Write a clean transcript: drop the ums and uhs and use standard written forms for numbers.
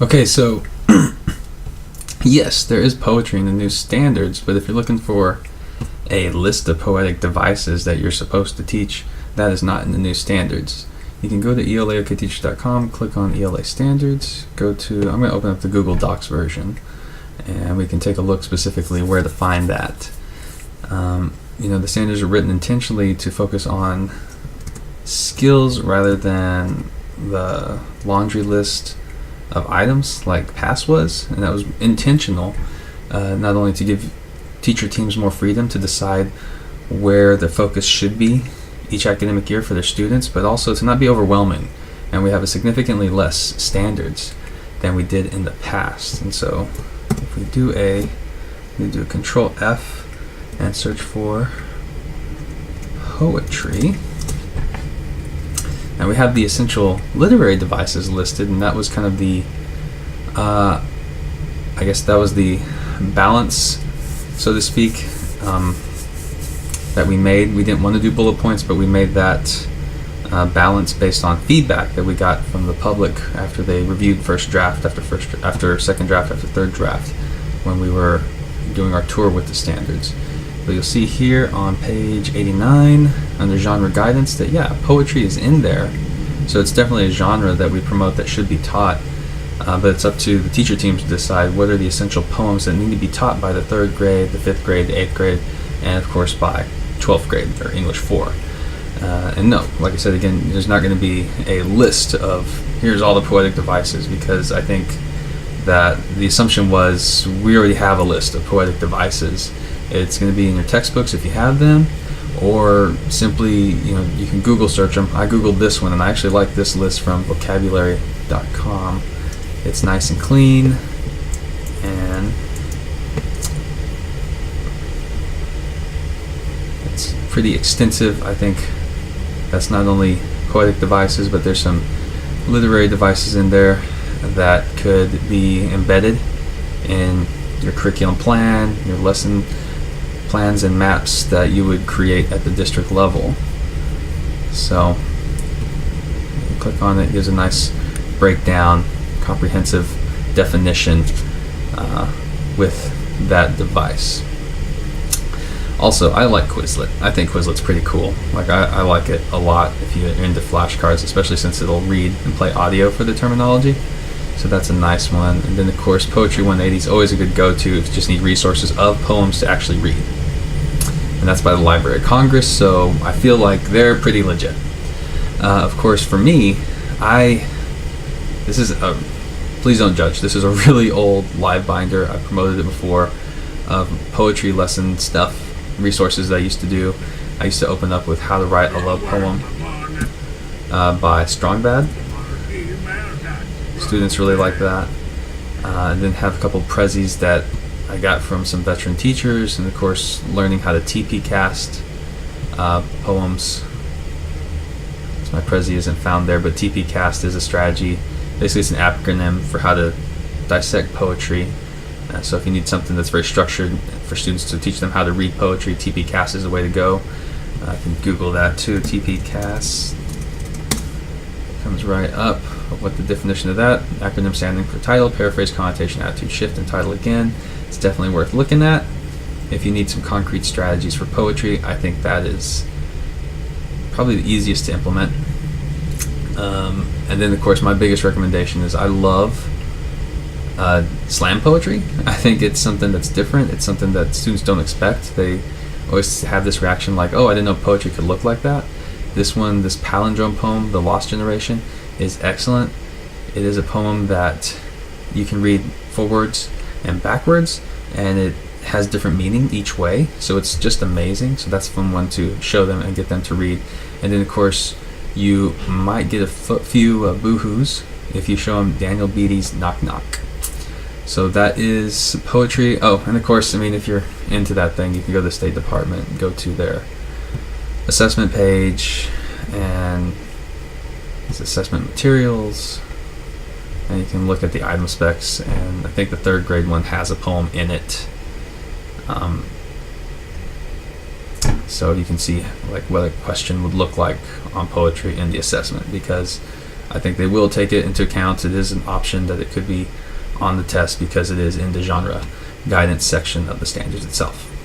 Okay, so yes, there is poetry in the new standards, but if you're looking for a list of poetic devices that you're supposed to teach, that is not in the new standards. You can go to elaokteacher.com, click on ELA standards, I'm going to open up the Google Docs version, and we can take a look specifically where to find that. The standards are written intentionally to focus on skills rather than the laundry list of items like PASS was, and that was intentional, not only to give teacher teams more freedom to decide where the focus should be each academic year for their students, but also to not be overwhelming. And we have a significantly less standards than we did in the past. And so if we do Control F and search for poetry, and we have the essential literary devices listed, and that was kind of the the balance, so to speak, that we made. We didn't want to do bullet points, but we made that balance based on feedback that we got from the public after they reviewed first draft, after second draft, after third draft, when we were doing our tour with the standards. But you'll see here on page 89 under genre guidance that poetry is in there. So it's definitely a genre that we promote that should be taught, but it's up to the teacher teams to decide what are the essential poems that need to be taught by the 3rd grade, the 5th grade, the 8th grade, and of course by 12th grade, or English 4. And no, like I said again, there's not going to be a list of here's all the poetic devices, because I think that the assumption was we already have a list of poetic devices. It's going to be in your textbooks if you have them, or simply you can Google search them. I googled this one, and I actually like this list from vocabulary.com. It's nice and clean, and it's pretty extensive. I think that's not only poetic devices, but there's some literary devices in there that could be embedded in your curriculum plan, your lesson plans and maps that you would create at the district level. So click on it, gives a nice breakdown, comprehensive definition with that device. Also, I like Quizlet. I think Quizlet's pretty cool. I like it a lot if you're into flashcards, especially since it'll read and play audio for the terminology. So that's a nice one. And then of course Poetry 180 is always a good go-to if you just need resources of poems to actually read. And that's by the Library of Congress, so I feel like they're pretty legit. Of course, for me, please don't judge. This is a really old live binder. I promoted it before, of poetry lesson stuff, resources that I used to do. I used to open up with How to Write a Love Poem by Strongbad. Students really like that. And then have a couple prezzies that I got from some veteran teachers, and of course learning how to TP cast poems. So my Prezi isn't found there, but TP cast is a strategy. Basically it's an acronym for how to dissect poetry. So if you need something that's very structured for students to teach them how to read poetry, TP cast is the way to go. I can Google that too, TP cast. Comes right up. What the definition of that acronym standing for title, paraphrase, connotation, attitude, shift, and title again. It's definitely worth looking at if you need some concrete strategies for poetry. I think that is probably the easiest to implement. And then of course my biggest recommendation is I love slam poetry. I think it's something that's different. It's something that students don't expect. They always have this reaction like, oh, I didn't know poetry could look like that. This palindrome poem, The Lost Generation, is excellent. It is a poem that you can read forwards and backwards, and it has different meaning each way, so it's just amazing. So that's a fun one to show them and get them to read. And then of course you might get a few boohoos if you show them Daniel Beatty's Knock Knock. So that is poetry. Oh, and of course, if you're into that thing, you can go to the State Department and go to their assessment page, and it's assessment materials, and you can look at the item specs, and I think the 3rd grade one has a poem in it. So you can see what a question would look like on poetry in the assessment, because I think they will take it into account. It is an option that it could be on the test because it is in the genre guidance section of the standards itself.